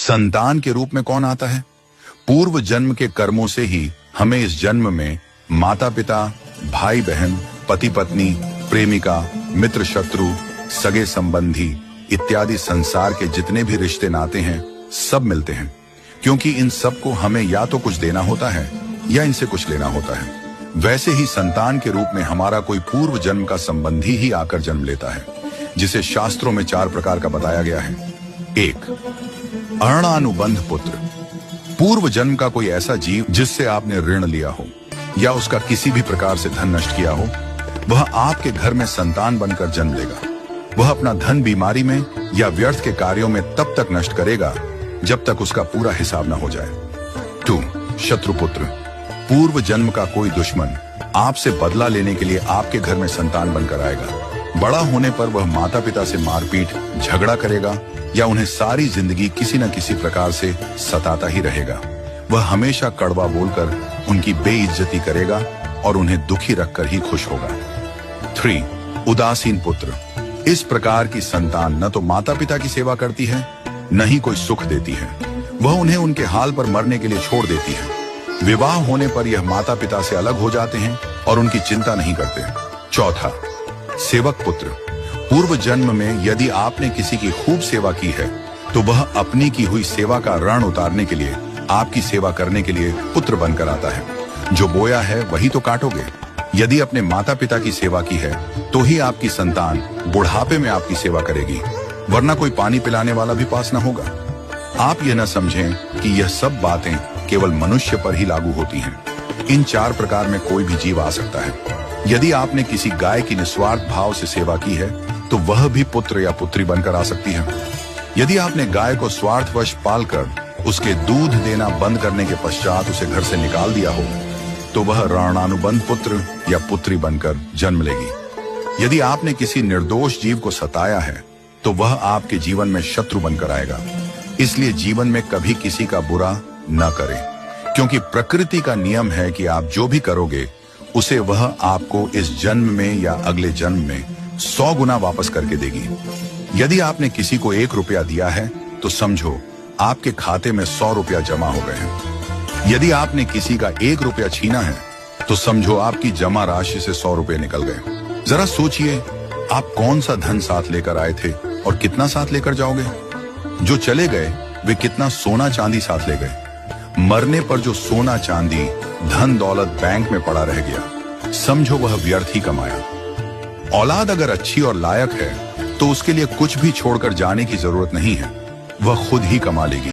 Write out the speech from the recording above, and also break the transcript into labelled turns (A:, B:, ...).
A: संतान के रूप में कौन आता है? पूर्व जन्म के कर्मों से ही हमें इस जन्म में माता पिता, भाई बहन, पति पत्नी, प्रेमिका, मित्र शत्रु, सगे संबंधी इत्यादि संसार के जितने भी रिश्ते नाते हैं सब मिलते हैं, क्योंकि इन सब को हमें या तो कुछ देना होता है या इनसे कुछ लेना होता है। वैसे ही संतान के रूप में हमारा कोई पूर्व जन्म का संबंधी ही आकर जन्म लेता है, जिसे शास्त्रों में 4 प्रकार का बताया गया है। 1. अणानुबंध पुत्र। पूर्व जन्म का कोई ऐसा जीव जिससे आपने ऋण लिया हो या उसका किसी भी प्रकार से धन नष्ट किया हो, वह आपके घर में संतान बनकर जन्म लेगा। वह अपना धन बीमारी में या व्यर्थ के कार्यों में तब तक नष्ट करेगा जब तक उसका पूरा हिसाब न हो जाए। 2. शत्रुपुत्र। पूर्व जन्म का कोई दुश्मन आपसे बदला लेने के लिए आपके घर में संतान बनकर आएगा। बड़ा होने पर वह माता पिता से मारपीट, झगड़ा करेगा या उन्हें सारी जिंदगी किसी न किसी प्रकार से सताता ही रहेगा। वह हमेशा कड़वा बोलकर उनकी बेइज्जती करेगा और उन्हें दुखी रखकर ही खुश होगा। 3. उदासीन पुत्र। इस प्रकार की संतान न तो माता पिता की सेवा करती है, न ही कोई सुख देती है। वह उन्हें उनके हाल पर मरने के लिए छोड़ देती है। विवाह होने पर यह माता पिता से अलग हो जाते हैं और उनकी चिंता नहीं करते। 4. सेवक पुत्र। पूर्व जन्म में यदि आपने किसी की खूब सेवा की है तो वह अपनी की हुई सेवा का ऋण उतारने के लिए आपकी सेवा करने के लिए पुत्र बनकर आता है। जो बोया है वही तो काटोगे। यदि अपने माता पिता की सेवा की है तो ही आपकी संतान बुढ़ापे में आपकी सेवा करेगी, वरना कोई पानी पिलाने वाला भी पास न होगा। आप यह न समझें कि यह सब बातें केवल मनुष्य पर ही लागू होती हैं। इन 4 प्रकार में कोई भी जीव आ सकता है। यदि आपने किसी गाय की निस्वार्थ भाव से सेवा की है तो वह भी पुत्र या पुत्री बनकर आ सकती है। यदि आपने गाय को स्वार्थवश पालकर उसके दूध देना बंद करने के पश्चात उसे घर से निकाल दिया हो तो वह ऋणानुबंध पुत्र या पुत्री बनकर जन्म लेगी। यदि आपने किसी निर्दोष जीव को सताया है तो वह आपके जीवन में शत्रु बनकर आएगा। इसलिए जीवन में कभी किसी का बुरा न करें, क्योंकि प्रकृति का नियम है कि आप जो भी करोगे उसे वह आपको इस जन्म में या अगले जन्म में 100 गुना वापस करके देगी। यदि आपने किसी को 1 रुपया दिया है तो समझो आपके खाते में 100 रुपया जमा हो गए हैं। यदि आपने किसी का 1 रुपया छीना है तो समझो आपकी जमा राशि से 100 रुपये निकल गए। जरा सोचिए, आप कौन सा धन साथ लेकर आए थे और कितना साथ लेकर जाओगे? जो चले गए वे कितना सोना चांदी साथ ले गए। मरने पर जो सोना चांदी धन दौलत बैंक में पड़ा रह गया, समझो वह व्यर्थ ही कमाया। औलाद अगर अच्छी और लायक है तो उसके लिए कुछ भी छोड़कर जाने की जरूरत नहीं है, वह खुद ही कमा लेगी।